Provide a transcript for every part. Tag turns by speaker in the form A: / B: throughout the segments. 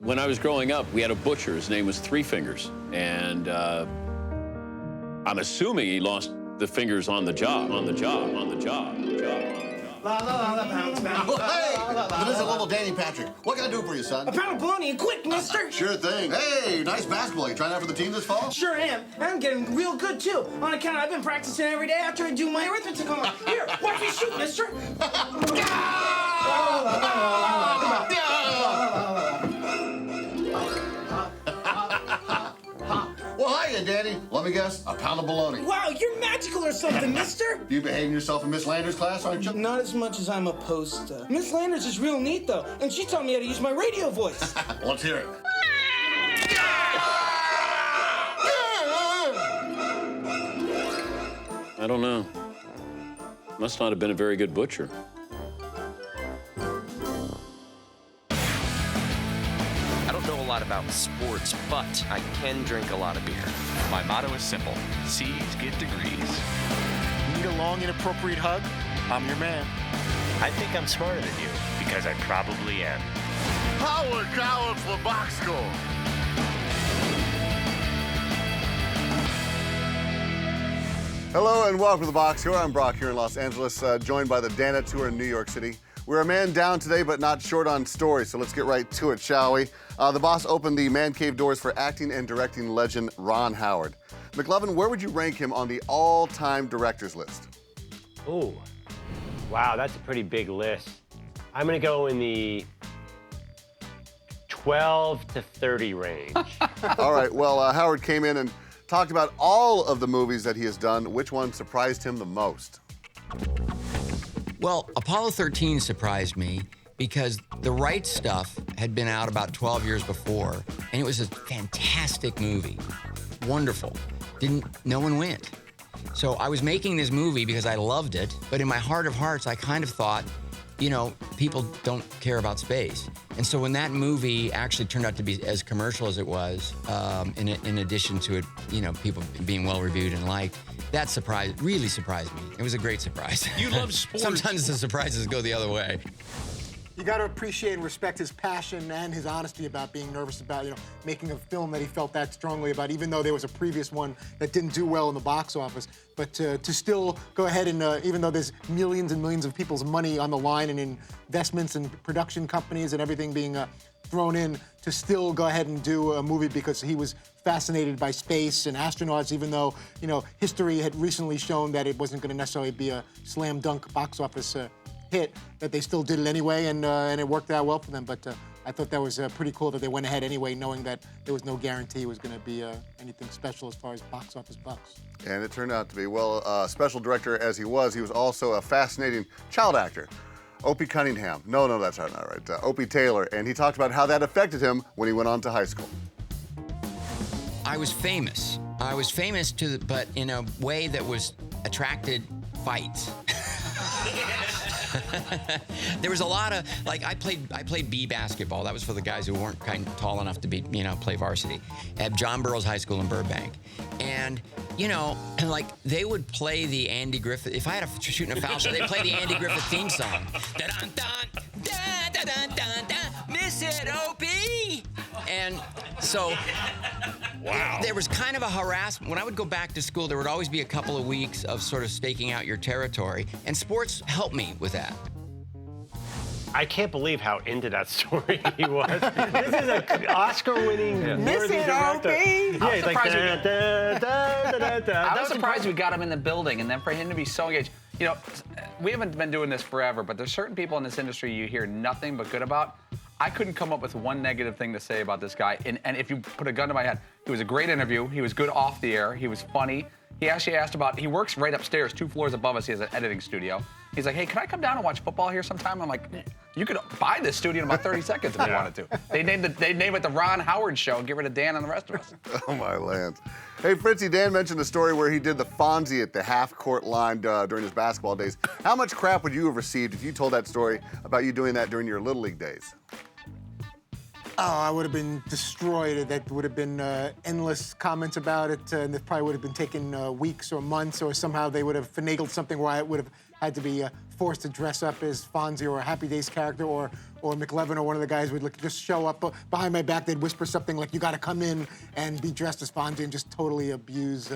A: When I was growing up, we had a butcher. His name was Three Fingers. And I'm assuming he lost the fingers on the job.
B: La la la la bounce bounce.
C: Oh, hey! This is little Danny Patrick. What can I do for you, son?
B: A pound of bologna and quick, mister.
C: Sure thing. Hey, nice basketball. You trying out for the team this fall?
B: Sure am. I'm getting real good, too. On account I've been practicing every day after I do my arithmetic homework. Here, watch me shoot, mister.
C: Well, hiya, Danny. Let me guess, a pound of bologna.
B: Wow, you're magical or something, mister.
C: You behaving yourself in Miss Landers' class, aren't you?
B: Not as much as I'm opposed to. Miss Landers is real neat, though, and she taught me how to use my radio voice.
C: Let's hear it.
A: I don't know. Must not have been a very good butcher.
D: I don't know a lot about sports, but I can drink a lot of beer.
E: My motto is simple. C's get degrees.
F: Need a long, inappropriate hug? I'm your man.
D: I think I'm smarter than you, because I probably am.
C: Howard College for box score. Hello and welcome to the Box Score. I'm Brock here in Los Angeles, joined by the Danettes who are in New York City. We're a man down today, but not short on stories, so let's get right to it, shall we? The boss opened the man cave doors for acting and directing legend Ron Howard. McLovin, where would you rank him on the all-time directors list?
G: Oh, wow, that's a pretty big list. I'm gonna go in the 12 to 30 range.
C: All right, well, Howard came in and talked about all of the movies that he has done. Which one surprised him the most?
H: Well, Apollo 13 surprised me because The Right Stuff had been out about 12 years before, and it was a fantastic movie. Wonderful. No one went. So I was making this movie because I loved it, but in my heart of hearts, I kind of thought, you know, people don't care about space. And so when that movie actually turned out to be as commercial as it was, in addition to it, you know, people being well-reviewed and liked, that really surprised me. It was a great surprise.
E: You love sports.
H: Sometimes the surprises go the other way.
F: You got to appreciate and respect his passion and his honesty about being nervous about, making a film that he felt that strongly about, even though there was a previous one that didn't do well in the box office. But to still go ahead and, even though there's millions and millions of people's money on the line and investments and production companies and everything being thrown in, to still go ahead and do a movie because he was fascinated by space and astronauts, even though, history had recently shown that it wasn't going to necessarily be a slam dunk box office hit, that they still did it anyway, and it worked out well for them. But I thought that was pretty cool that they went ahead anyway, knowing that there was no guarantee it was going to be anything special as far as box office bucks.
C: And it turned out to be. Well, special director as he was also a fascinating child actor. Opie Cunningham. No, that's not right. Opie Taylor. And he talked about how that affected him when he went on to high school.
H: I was famous. But in a way that was attracted fights. There was a lot of, I played B basketball. That was for the guys who weren't kind of tall enough to be, play varsity at John Burroughs High School in Burbank. And, they would play the Andy Griffith, if I had to shoot in a foul shot, they'd play the Andy Griffith theme song. Da-dun-dun, da-dun-dun-dun, miss it, Opie! And so, wow. There was kind of a harassment. When I would go back to school, there would always be a couple of weeks of sort of staking out your territory, and sports helped me with that.
G: I can't believe how into that story he was. This is an Oscar-winning worthy director. Yeah, he's like,
I: I was surprised we got him in the building, and then for him to be so engaged. We haven't been doing this forever, but there's certain people in this industry you hear nothing but good about. I couldn't come up with one negative thing to say about this guy. And if you put a gun to my head, it was a great interview. He was good off the air. He was funny. He actually asked about, he works right upstairs, 2 floors above us. He has an editing studio. He's like, hey, can I come down and watch football here sometime? I'm like, you could buy this studio in about 30 seconds if you wanted to. They'd name it the Ron Howard Show and get rid of Dan and the rest of us.
C: Oh, my lands. Hey, Fritzy, Dan mentioned a story where he did the Fonzie at the half-court line during his basketball days. How much crap would you have received if you told that story about you doing that during your Little League days?
F: Oh, I would have been destroyed. That would have been endless comments about it, and it probably would have been taken weeks or months, or somehow they would have finagled something where I would have had to be forced to dress up as Fonzie or a Happy Days character, or McLevin or one of the guys would just show up behind my back. They'd whisper something like, "You got to come in and be dressed as Fonzie," and just totally abuse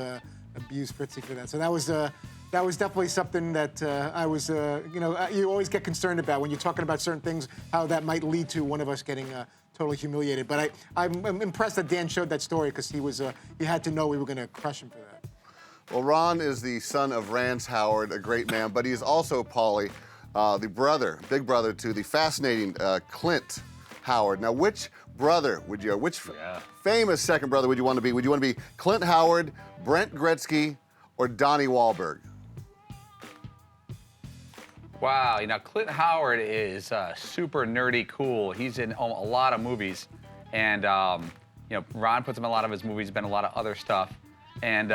F: Fritzy for that. So that was definitely something that I was, you always get concerned about when you're talking about certain things, how that might lead to one of us getting totally humiliated. But I'm impressed that Dan showed that story, because he had to know we were going to crush him for that.
C: Well, Ron is the son of Rance Howard, a great man, but he is also, Paulie, the big brother to the fascinating Clint Howard. Now, which brother would you, famous second brother would you want to be? Would you want to be Clint Howard, Brent Gretzky, or Donnie Wahlberg?
I: Wow, Clint Howard is super nerdy cool. He's in a lot of movies, and Ron puts him in a lot of his movies. Been in a lot of other stuff, and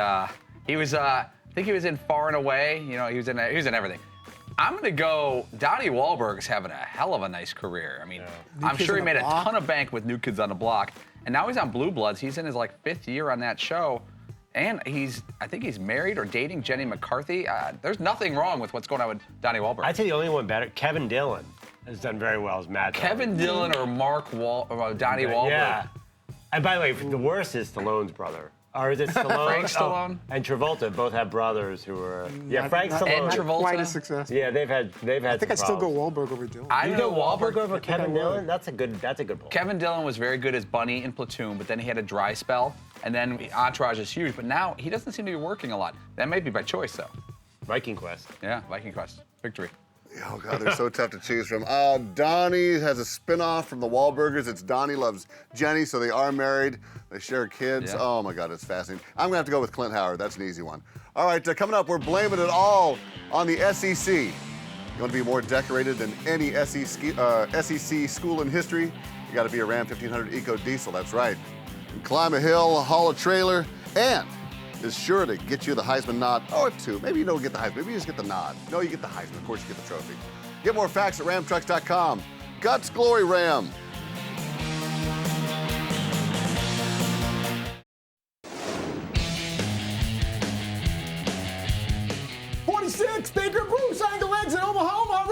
I: he was, I think he was in Far and Away. He was in everything. I'm gonna go. Donnie Wahlberg's having a hell of a nice career. I mean, I'm sure he made a ton of bank with New Kids on the Block, and now he's on Blue Bloods. He's in his 5th year on that show. And I think he's married or dating Jenny McCarthy. There's nothing wrong with what's going on with Donnie Wahlberg.
G: I'd say the only one better, Kevin Dillon, has done very well as Mad Dog.
I: Kevin Dillon or Donnie Wahlberg.
G: Yeah. And by the way, the worst is Stallone's brother. Or is it Stallone?
I: Frank Stallone?
G: And Travolta both have brothers who are. Yeah, Frank Stallone.
I: And Travolta.
F: Quite a success.
G: Yeah, they've had.
F: I think I'd still go Wahlberg over Dillon.
G: You go Wahlberg over Kevin Dillon? That's a good poll.
I: Kevin Dillon was very good as Bunny in Platoon, but then he had a dry spell, and then Entourage is huge, but now he doesn't seem to be working a lot. That may be by choice, though.
G: Viking Quest.
I: Yeah, Viking Quest. Victory.
C: Oh, God, they're so tough to choose from. Donnie has a spinoff from the Wahlburgers. It's Donnie Loves Jenny, so they are married. They share kids.
I: Yeah.
C: Oh, my God, it's fascinating. I'm going to have to go with Clint Howard. That's an easy one. All right, coming up, we're blaming it all on the SEC. You want to be more decorated than any SEC school in history? You got to be a Ram 1500 Eco Diesel. That's right. And climb a hill, haul a trailer, and is sure to get you the Heisman nod, or two. Maybe you don't get the Heisman. Maybe you just get the nod. No, you get the Heisman. Of course, you get the trophy. Get more facts at ramtrucks.com. Guts, glory, Ram.
F: Baker Bruce, angle legs in Omaha.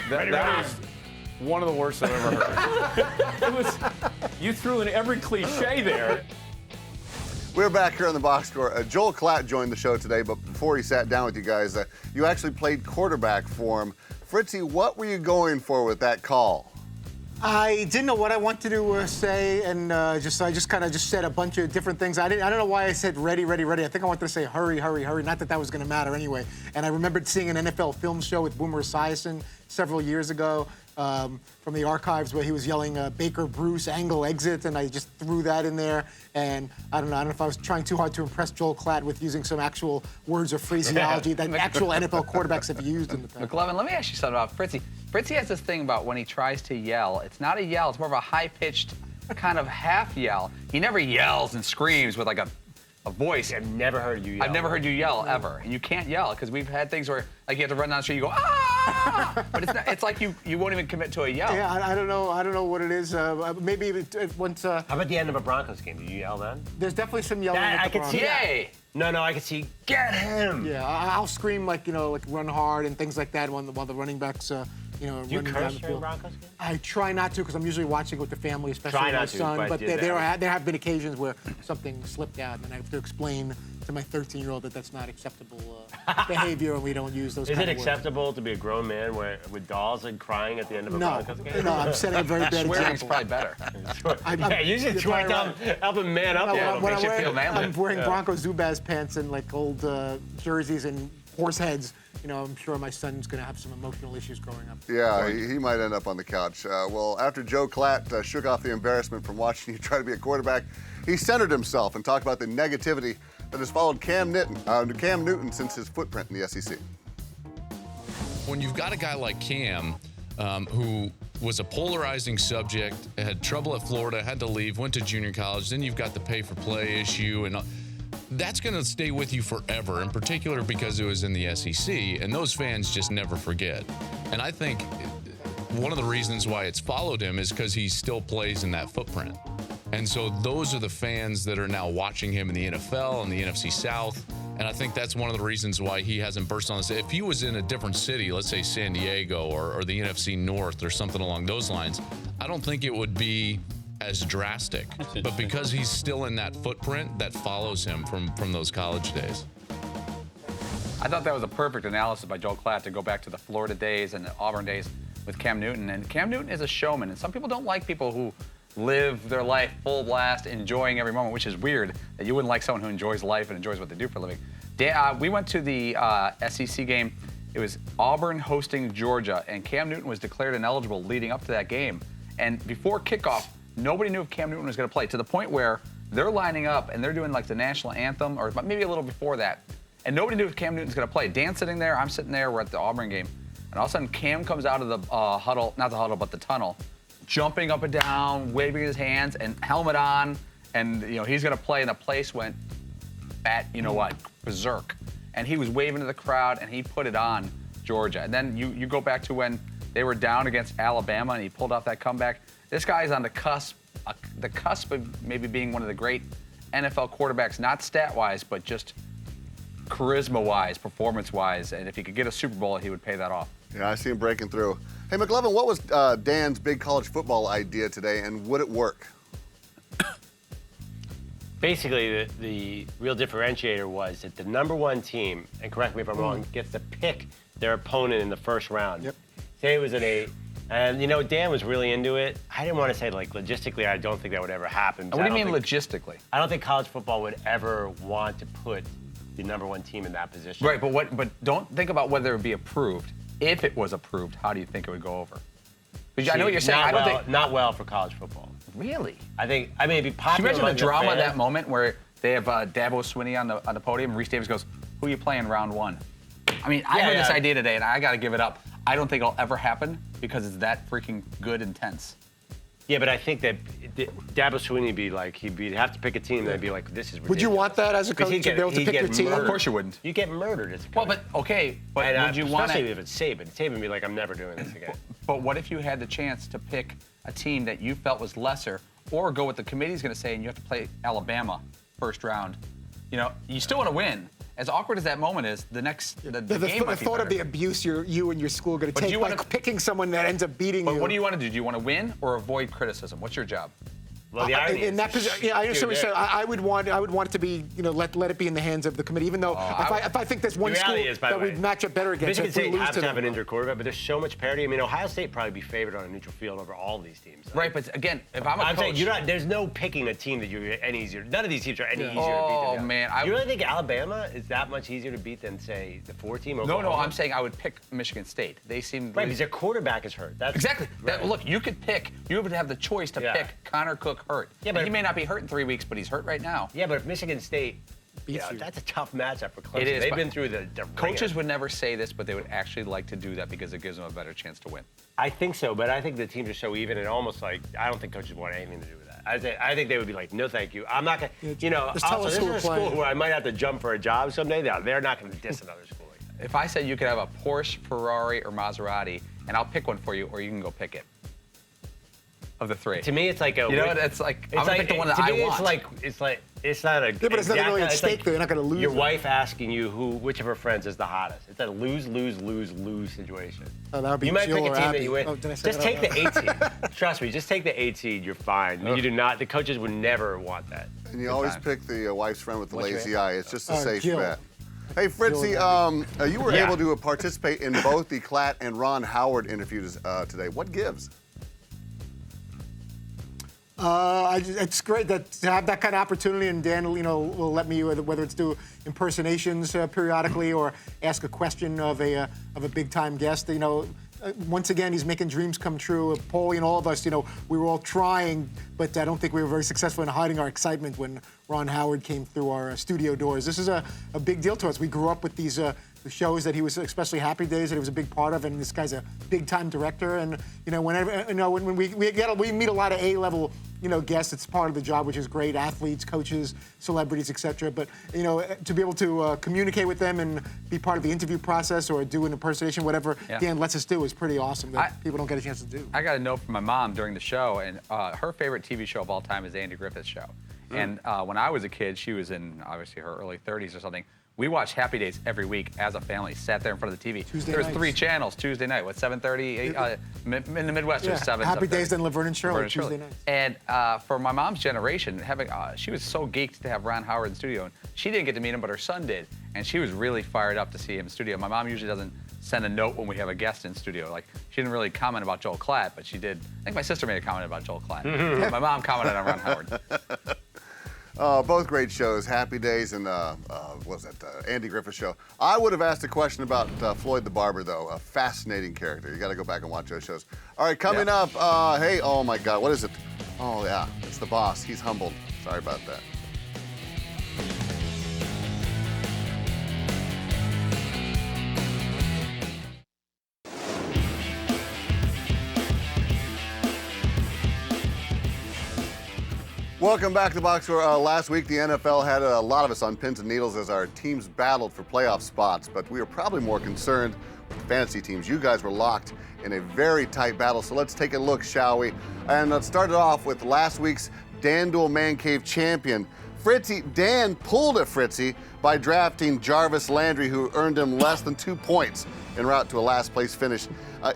F: Ready.
J: That is one of the worst I've ever heard. You threw in every cliche there.
C: We're back here on the box score. Joel Klatt joined the show today, but before he sat down with you guys, you actually played quarterback for him. Fritzy, what were you going for with that call?
F: I didn't know what I wanted to say, and I just kind of said a bunch of different things. I don't know why I said ready. I think I wanted to say hurry. Not that was going to matter anyway. And I remembered seeing an NFL film show with Boomer Esiason several years ago from the archives where he was yelling Baker Bruce angle exit, and I just threw that in there. And I don't know if I was trying too hard to impress Joel Klatt with using some actual words or phraseology that actual NFL quarterbacks have used in the past.
I: McLevin, let me ask you something about Fritzy. Fritzy has this thing about when he tries to yell, it's not a yell, it's more of a high-pitched kind of half yell. He never yells and screams with a voice.
G: I've never heard you yell.
I: I've never heard you yell ever. And you can't yell, because we've had things where you have to run down the street, you go, ah! But it's like you won't even commit to a yell.
F: Yeah, I don't know what it is. Maybe once.
G: How about the end of a Broncos game? Do you yell then?
F: There's definitely some yelling.
G: I can see
I: Yay!
G: No, I can see, get him!
F: Yeah, I'll scream like run hard and things like that while the running backs
G: Do you
F: running down
G: curse
F: the
G: during
F: field.
G: Broncos games?
F: I try not to, because I'm usually watching with the family, especially
G: Try
F: my
G: not to,
F: son. But
G: yeah,
F: there have been occasions where something slipped out, and I have to explain to my 13-year-old that that's not acceptable behavior, and we don't use those.
G: Is
F: kind
G: it
F: of words.
G: acceptable to be a grown man with dolls and crying at the end of a Broncos game?
F: No, I'm setting a very bad
I: Swearing's
F: example.
I: probably better.
G: Yeah, usually it's right down, help a man up a little
F: When
G: bit.
F: I'm wearing Bronco Zubaz pants and old jerseys and horse heads, I'm sure my son's going to have some emotional issues growing up.
C: Yeah, he might end up on the couch. Well, after Joe Klatt shook off the embarrassment from watching you try to be a quarterback, he centered himself and talked about the negativity that has followed Cam Newton since his footprint in the SEC.
K: When you've got a guy like Cam, who was a polarizing subject, had trouble at Florida, had to leave, went to junior college, then you've got the pay-for-play issue, and that's going to stay with you forever, in particular because it was in the SEC, and those fans just never forget. And I think one of the reasons why it's followed him is because he still plays in that footprint. And so those are the fans that are now watching him in the NFL and the NFC South, And I think that's one of the reasons why he hasn't burst on this. If he was in a different city, let's say San Diego or the NFC North or something along those lines, I don't think it would be as drastic. But because he's still in that footprint that follows him from those college days.
I: I thought that was a perfect analysis by Joel Klatt to go back to the Florida days and the Auburn days with Cam Newton. And Cam Newton is a showman, and some people don't like people who live their life full blast, enjoying every moment, which is weird that you wouldn't like someone who enjoys life and enjoys what they do for a living. We went to the SEC game. It was Auburn hosting Georgia, and Cam Newton was declared ineligible leading up to that game. And before kickoff, nobody knew if Cam Newton was going to play, to the point where they're lining up and they're doing like the national anthem, or maybe a little before that. And nobody knew if Cam Newton's going to play. Dan's sitting there, I'm sitting there, we're at the Auburn game. And all of a sudden, Cam comes out of the huddle, not the huddle, but the tunnel, jumping up and down, waving his hands, and helmet on. And, he's going to play, and the place went berserk. And he was waving to the crowd, and he put it on Georgia. And then you go back to when they were down against Alabama, and he pulled off that comeback. This guy's on the cusp of maybe being one of the great NFL quarterbacks, not stat-wise, but just charisma-wise, performance-wise, and if he could get a Super Bowl, he would pay that off.
C: Yeah, I see him breaking through. Hey, McLovin, what was Dan's big college football idea today, and would it work?
G: Basically, the real differentiator was that the #1 team, and correct me if I'm wrong, gets to pick their opponent in the first round.
F: Yep.
G: Say it was an 8. And, Dan was really into it. I didn't want to say, logistically, I don't think that would ever happen.
I: What do you mean logistically?
G: I don't think college football would ever want to put the #1 team in that position.
I: Right, but don't think about whether it would be approved. If it was approved, how do you think it would go over? Because I know what you're saying.
G: Not well for college football.
I: Really?
G: I mean, it'd be popular.
I: Can you imagine the drama of
G: fans.
I: that moment where they have Dabo Swinney on the podium, and Reese Davis goes, "Who are you playing round 1?" I mean, I heard this idea today, and I got to give it up. I don't think it'll ever happen because it's that freaking good and tense.
G: Yeah, but I think that Dabo Swinney he'd have to pick a team that'd be like, this is ridiculous.
F: Would you want that as a coach to be able to pick your team?
I: Of course you wouldn't.
G: You get murdered as a coach.
I: Well, but would you want
G: especially if it's Saban? Saban would be like, I'm never doing this again.
I: But what if you had the chance to pick a team that you felt was lesser, or go what the committee's going to say, and you have to play Alabama first round? You still want to win. As awkward as that moment is, the game might be
F: The thought of
I: better.
F: the abuse you and your school are going to take by picking someone that ends up beating you.
I: But what do you want to do? Do you want to win or avoid criticism? What's your job?
G: Well, the irony
F: in that position, I understand what you're saying. I would want it to be, let it be in the hands of the committee. Even though if I think there's one school that would match up better against,
G: Michigan State
F: if we lose
G: has to have an injured quarterback, but there's so much parity. I mean, Ohio State probably be favored on a neutral field over all these teams.
I: Right, but again, if I'm a coach,
G: saying there's no picking a team that you're any easier. None of these teams are any easier to beat than the other.
I: Man,
G: you really think Alabama is that much easier to beat than, say, the 4 team?
I: No, I'm saying I would pick Michigan State. They seem
G: right because their quarterback is hurt. That's
I: exactly.
G: Right.
I: Look, you would have the choice to pick Connor Cook hurt.
G: Yeah, but
I: he may not be hurt in 3 weeks, but he's hurt right now.
G: Yeah, but if Michigan State, that's a tough matchup for Clemson.
I: It is.
G: They've been through the
I: coaches would never say this, but they would actually like to do that because it gives them a better chance to win.
G: I think so, but I think the teams are so even and almost I don't think coaches want anything to do with that. I think they would be like, no, thank you. I'm not going to, also, this is a school where I might have to jump for a job someday. They're not going to diss another school like that.
I: If I said you could have a Porsche, Ferrari, or Maserati, and I'll pick one for you, or you can go pick it. Of the 3.
G: To me, it's like a.
I: You know what? It's like I'm gonna pick the one that I want.
G: It's not a.
F: Yeah, but there's nothing really at stake there. You're not going to lose.
G: Your wife asking you which of her friends is the hottest. It's a lose situation.
F: Oh, that would be
G: you might
F: Jill
G: pick a
F: or
G: team
F: Abby.
G: that you win.
F: Oh, did I say
G: just
F: that
G: take
F: out
G: the
F: loud?
G: 8 seed. Trust me, just take the 8 seed. You're fine. You do not. The coaches would never want that.
C: And you always pick the wife's friend with the lazy eye. It's just a safe
F: Jill.
C: bet. Hey, Fritzy, you were able to participate in both the Klatt and Ron Howard interviews today. What gives?
F: It's great to have that kind of opportunity, and Dan, will let me, whether it's do impersonations periodically or ask a question of a big time guest. Once again, he's making dreams come true. Paulie and all of us, we were all trying, but I don't think we were very successful in hiding our excitement when Ron Howard came through our studio doors. This is a big deal to us. We grew up with these the shows that he was, especially Happy Days, that he was a big part of, and this guy's a big-time director. And whenever when we meet a lot of A-level guests, it's part of the job, which is great. Athletes, coaches, celebrities, etc. But to be able to communicate with them and be part of the interview process or do an impersonation, whatever Dan lets us do, is pretty awesome. That people don't get a chance to do.
I: I got a note from my mom during the show, and her favorite TV show of all time is Andy Griffith's show. And when I was a kid, she was in obviously her early 30s or something. We watched Happy Days every week as a family. Sat there in front of the TV.
F: Tuesday
I: there was
F: nights.
I: 3 channels Tuesday night. What 7:30? In the Midwest, there's 7.
F: Happy
I: 7:30.
F: Days, then Laverne and Shirley,
I: Laverne and
F: Tuesday
I: Shirley.
F: nights.
I: And for my mom's generation, she was so geeked to have Ron Howard in the studio, and she didn't get to meet him, but her son did, and she was really fired up to see him in studio. My mom usually doesn't send a note when we have a guest in studio. Like, she didn't really comment about Joel Klatt, but she did. I think my sister made a comment about Joel Klatt. But my mom commented on Ron Howard.
C: Both great shows, Happy Days and what was that, Andy Griffith Show. I would have asked a question about Floyd the Barber, though. A fascinating character. You got to go back and watch those shows. All right, coming up, hey, oh my God, what is it? Oh yeah, it's the boss. He's humbled. Sorry about that. Welcome back to the box score. Last week, the NFL had a lot of us on pins and needles as our teams battled for playoff spots, but we were probably more concerned with the fantasy teams. You guys were locked in a very tight battle, so let's take a look, shall we? And let's start it off with last week's Dan Duel Man Cave champion. Fritzy, Dan pulled a Fritzy by drafting Jarvis Landry, who earned him less than 2 points en route to a last place finish.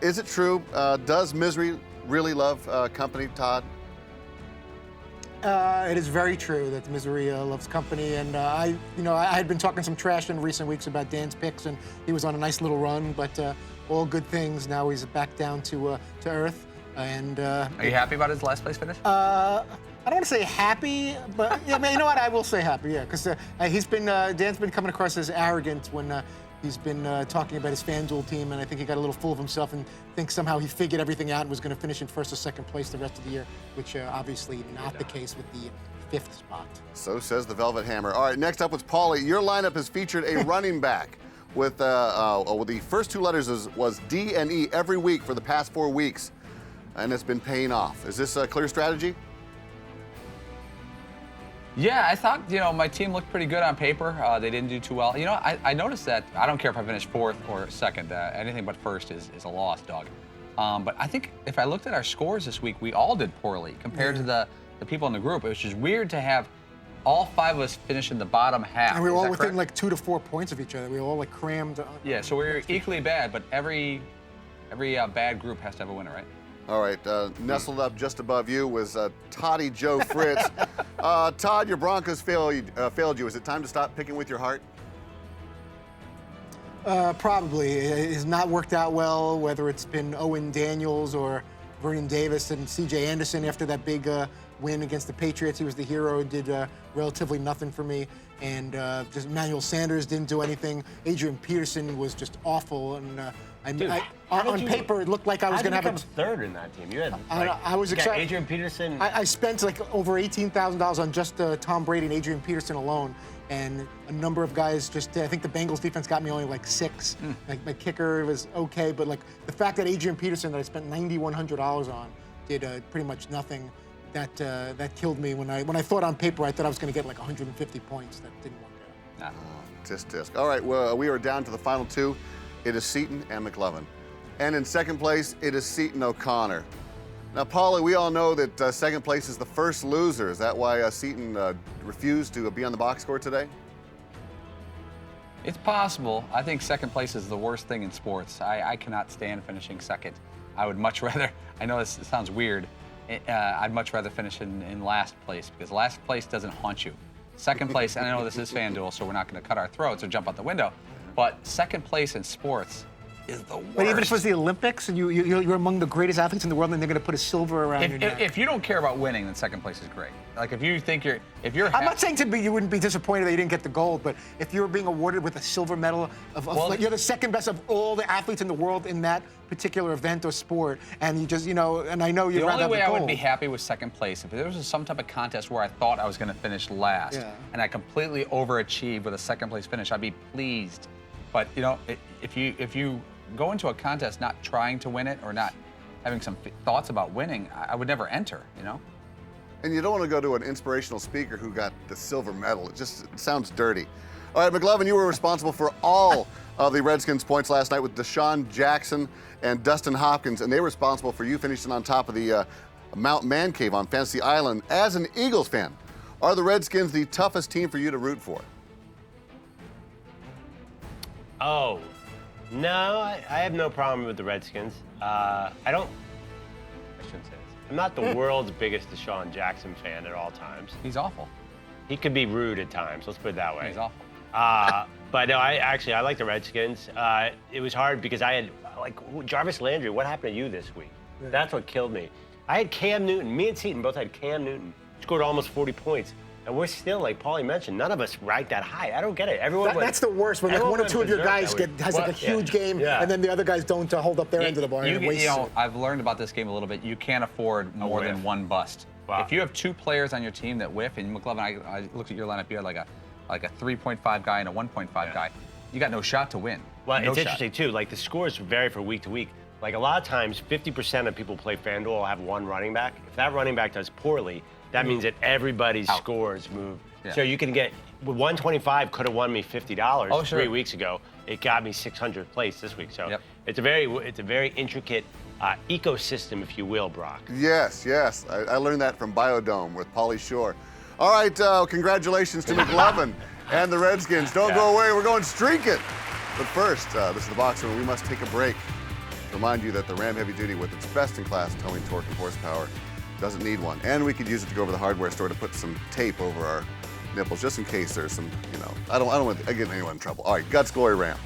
C: Is it true? Does misery really love company, Todd?
F: It is very true that misery loves company, and I had been talking some trash in recent weeks about Dan's picks, and he was on a nice little run, but all good things. Now he's back down to earth, and.
I: Are you happy about his last place finish?
F: I don't want to say happy, but yeah, man, you know what? I will say happy, yeah, because Dan's been coming across as arrogant when. He's been talking about his FanDuel team, and I think he got a little full of himself and thinks somehow he figured everything out and was going to finish in first or second place the rest of the year, which obviously not the case with the 5th spot.
C: So says the Velvet Hammer. All right, next up was Paulie. Your lineup has featured a running back with the first 2 letters was D and E every week for the past 4 weeks, and it's been paying off. Is this a clear strategy?
I: Yeah, I thought, my team looked pretty good on paper. They didn't do too well. I noticed that I don't care if I finish 4th or 2nd. Anything but 1st is a loss, dog. But I think if I looked at our scores this week, we all did poorly compared to the people in the group. It was just weird to have all 5 of us finish in the bottom half.
F: And we were all within like 2 to 4 points of each other. We were all like crammed.
I: Yeah, so we were equally bad, but every bad group has to have a winner, right?
C: All right, nestled up just above you was Toddy Joe Fritz. Todd, your Broncos failed you. Is it time to stop picking with your heart?
F: Probably. It has not worked out well, whether it's been Owen Daniels or Vernon Davis and C.J. Anderson after that big win against the Patriots. He was the hero, did relatively nothing for me. And just Emmanuel Sanders didn't do anything. Adrian Peterson was just awful. And on paper, it looked like I was going to have a
G: 3rd in that team. You had.
F: I was excited.
G: Adrian Peterson.
F: I spent like over $18,000 on just Tom Brady and Adrian Peterson alone, and a number of guys just. I think the Bengals defense got me only like 6. Like my kicker was okay, but like the fact that Adrian Peterson that I spent $9,100 on did pretty much nothing. That killed me when I thought on paper I thought I was going to get like 150 points. That didn't work out.
C: Tisk. All right, well, we are down to the final 2. It is Seton and McLovin. And in second place, it is Seton O'Connor. Now, Paulie, we all know that second place is the first loser. Is that why Seton refused to be on the box score today?
I: It's possible. I think second place is the worst thing in sports. I cannot stand finishing second. I would much rather, I know this sounds weird, I'd much rather finish in last place because last place doesn't haunt you. Second place, and I know this is FanDuel, so we're not going to cut our throats or jump out the window, but second place in sports is the worst.
F: But even if it was the Olympics and you're among the greatest athletes in the world and they're going to put a silver around your neck.
I: If you don't care about winning, then second place is great. Like if you think
F: I'm not saying you wouldn't be disappointed that you didn't get the gold, but if you were being awarded with a silver medal like you're the second best of all the athletes in the world in that particular event or sport, and you just and I know you'd rather have the gold.
I: The only way I would be happy with second place if there was some type of contest where I thought I was going to finish last and I completely overachieved with a second place finish, I'd be pleased. But if you go into a contest not trying to win it or not having some thoughts about winning, I would never enter,
C: And you don't want to go to an inspirational speaker who got the silver medal. It sounds dirty. All right, McLovin, you were responsible for all of the Redskins' points last night with Deshaun Jackson and Dustin Hopkins, and they were responsible for you finishing on top of the Mount Man Cave on Fantasy Island. As an Eagles fan, are the Redskins the toughest team for you to root for?
G: Oh, no, I have no problem with the Redskins. I shouldn't say this. I'm not the world's biggest Deshaun Jackson fan at all times.
I: He's awful.
G: He could be rude at times, let's put it that way.
I: He's awful.
G: But no, I like the Redskins. It was hard because I had, Jarvis Landry, what happened to you this week? Yeah. That's what killed me. I had Cam Newton. Me and Seton both had Cam Newton. Scored almost 40 points. And we're still, like Paulie mentioned, none of us rank that high. I don't get it.
F: That's the worst, when like one or two of your guys has like a huge game, and then the other guys don't hold up their end of the bargain.
I: I've learned about this game a little bit. You can't afford more than one bust. Wow. If you have 2 players on your team that whiff, and McLovin, I looked at your lineup, you had like a 3.5 guy and a 1.5 guy. You got no shot to win.
G: Well, it's interesting too. Like the scores vary from week to week. Like a lot of times, 50% of people play FanDuel will have one running back. If that running back does poorly, that means that everybody's scores move. Yeah. So you can get, 125 could have won me $50 3 weeks ago. It got me 600th place this week. So it's a very intricate ecosystem, if you will, Brock.
C: Yes, yes. I learned that from Biodome with Paulie Shore. All right, congratulations to McLovin and the Redskins. Don't go away, we're going streaking. But first, this is the box where we must take a break. Remind you that the Ram Heavy Duty, with its best-in-class towing torque and horsepower, doesn't need one. And we could use it to go over the hardware store to put some tape over our nipples, just in case there's some, I don't want to get anyone in trouble. All right, Guts, Glory, Ram.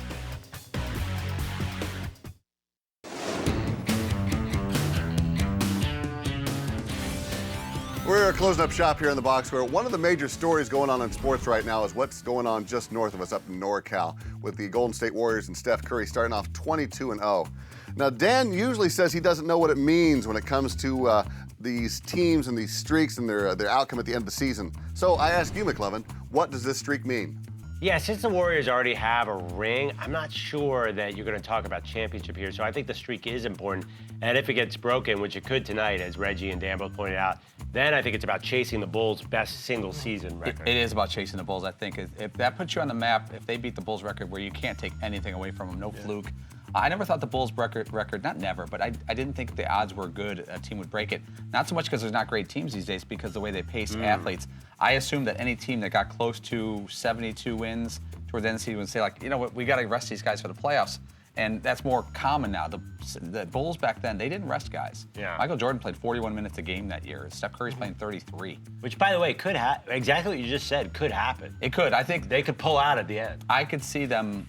C: We're closing up shop here in the box where one of the major stories going on in sports right now is what's going on just north of us up in NorCal with the Golden State Warriors and Steph Curry starting off 22-0. Now, Dan usually says he doesn't know what it means when it comes to these teams and these streaks and their outcome at the end of the season. So I ask you, McLovin, what does this streak mean?
G: Yeah, since the Warriors already have a ring, I'm not sure that you're going to talk about championship here. So I think the streak is important. And if it gets broken, which it could tonight, as Reggie and Dan both pointed out, then I think it's about chasing the Bulls' best single-season record.
I: It is about chasing the Bulls, I think. If that puts you on the map, if they beat the Bulls record where you can't take anything away from them, no fluke. I never thought the Bulls record, not never, but I didn't think the odds were good a team would break it. Not so much because there's not great teams these days, because the way they pace athletes. I assume that any team that got close to 72 wins toward the end of the season would say, like, you know what, we got to rest these guys for the playoffs. And that's more common now. The Bulls back then, they didn't rest guys. Yeah. Michael Jordan played 41 minutes a game that year. Steph Curry's playing 33.
G: Which, by the way, could happen. Exactly what you just said could happen.
I: It could. I think
G: they could pull out at the end.
I: I could see them,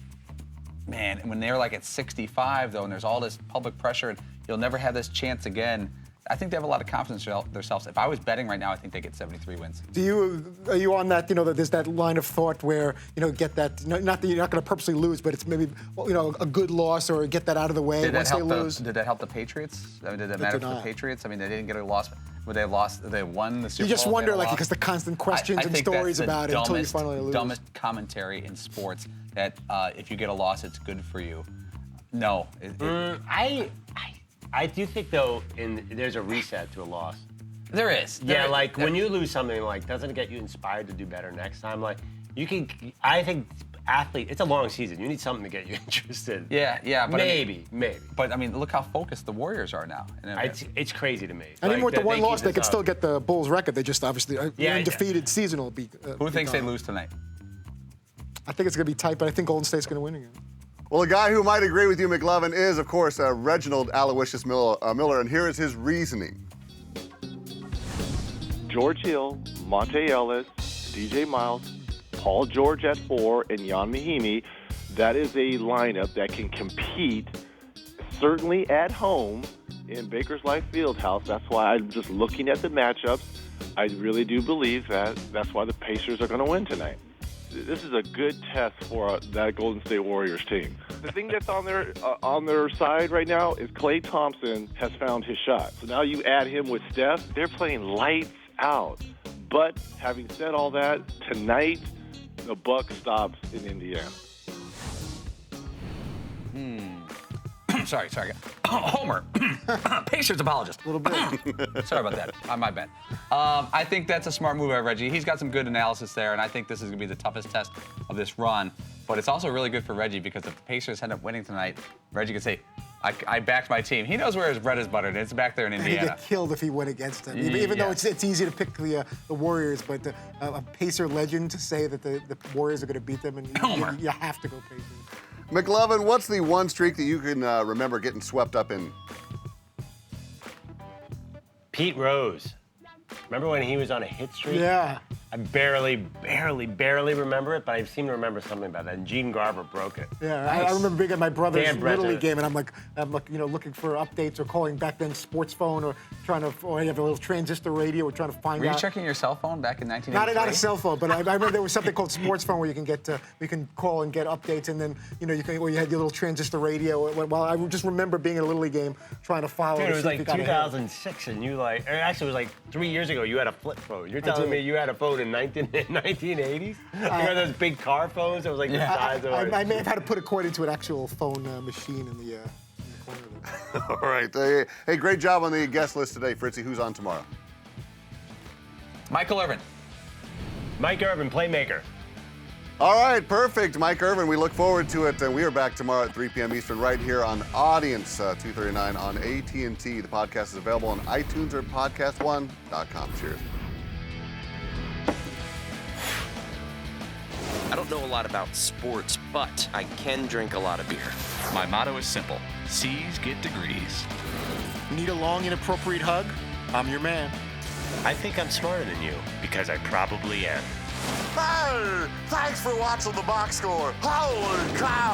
I: man, when they're like at 65, though, and there's all this public pressure, and you'll never have this chance again. I think they have a lot of confidence in themselves. If I was betting right now, I think they get 73 wins.
F: Are you on that, that there's that line of thought where, get that, not that you're not going to purposely lose, but it's maybe, a good loss or get that out of the way once they lose?
I: Did that help the Patriots? I mean, did that matter for the Patriots? I mean, they didn't get a loss. Would they have lost? They won the Super Bowl.
F: You just wonder, because the constant questions and stories about it until you finally lose.
I: Dumbest commentary in sports that if you get a loss, it's good for you. No.
G: I do think, though, there's a reset to a loss.
I: There is.
G: When you lose something, doesn't it get you inspired to do better next time? I think athlete, it's a long season. You need something to get you interested.
I: Yeah. But
G: maybe.
I: But, I mean, look how focused the Warriors are now.
G: It's crazy to me.
F: And even with the one loss, they could still get the Bulls record. They just obviously, undefeated season will be
I: Who thinks they lose tonight?
F: I think it's going to be tight, but I think Golden State's going to win again.
C: Well, a guy who might agree with you, McLovin, is, of course, Reginald Aloysius Miller, and here is his reasoning.
L: George Hill, Monte Ellis, DJ Miles, Paul George at 4, and Jan Mahimi, that is a lineup that can compete, certainly at home, in Baker's Life Fieldhouse. That's why I'm just looking at the matchups. I really do believe that's why the Pacers are going to win tonight. This is a good test for that Golden State Warriors team. The thing that's on their side right now is Klay Thompson has found his shot. So now you add him with Steph, they're playing lights out. But having said all that, tonight the buck stops in Indiana.
I: Sorry. Homer. Pacers apologist.
F: A little bit.
I: Sorry about that. My bad. I think that's a smart move by Reggie. He's got some good analysis there, and I think this is going to be the toughest test of this run. But it's also really good for Reggie because if the Pacers end up winning tonight, Reggie can say, I backed my team. He knows where his bread is buttered, and it's back there in Indiana.
F: He'd get killed if he went against him. Even though it's easy to pick the Warriors, but a Pacer legend to say that the Warriors are going to beat them, and you have to go Pacers.
C: McLovin, what's the one streak that you can remember getting swept up in?
G: Pete Rose. Remember when he was on a hit streak?
F: Yeah.
G: I barely remember it, but I seem to remember something about that. And Gene Garber broke it.
F: Yeah, I remember being at my brother's
G: Dan
F: Little
G: Brezza.
F: League game, and I'm like, looking for updates or calling back then sports phone or or you have a little transistor radio. We're trying to find
I: Were you
F: out.
I: checking your cell phone back in 1983?
F: Not a cell phone, but I remember there was something called sports phone where you can call and get updates, and then you had your little transistor radio. Well, I just remember being at a Little League game trying to follow.
G: Dude,
F: to
G: it was
F: see if
G: like
F: you got ahead.
G: 2006, and you like, or actually, it was like 3 years ago. You had a flip phone. You're telling me you had a phone in 1980s? You had those big car phones that was like the size of.
F: I may have had to put a cord into an actual phone machine in the corner there.
C: All right. Hey, great job on the guest list today, Fritzy. Who's on tomorrow?
I: Michael Irvin.
G: Mike Irvin, playmaker.
C: All right, perfect. Mike Irvin, we look forward to it. We are back tomorrow at 3 p.m. Eastern right here on Audience 239 on AT&T. The podcast is available on iTunes or podcast1.com. Cheers.
D: I don't know a lot about sports, but I can drink a lot of beer.
E: My motto is simple. C's get degrees.
M: Need a long, inappropriate hug? I'm your man.
G: I think I'm smarter than you, because I probably am.
C: Hey, thanks for watching the box score. Holy cow!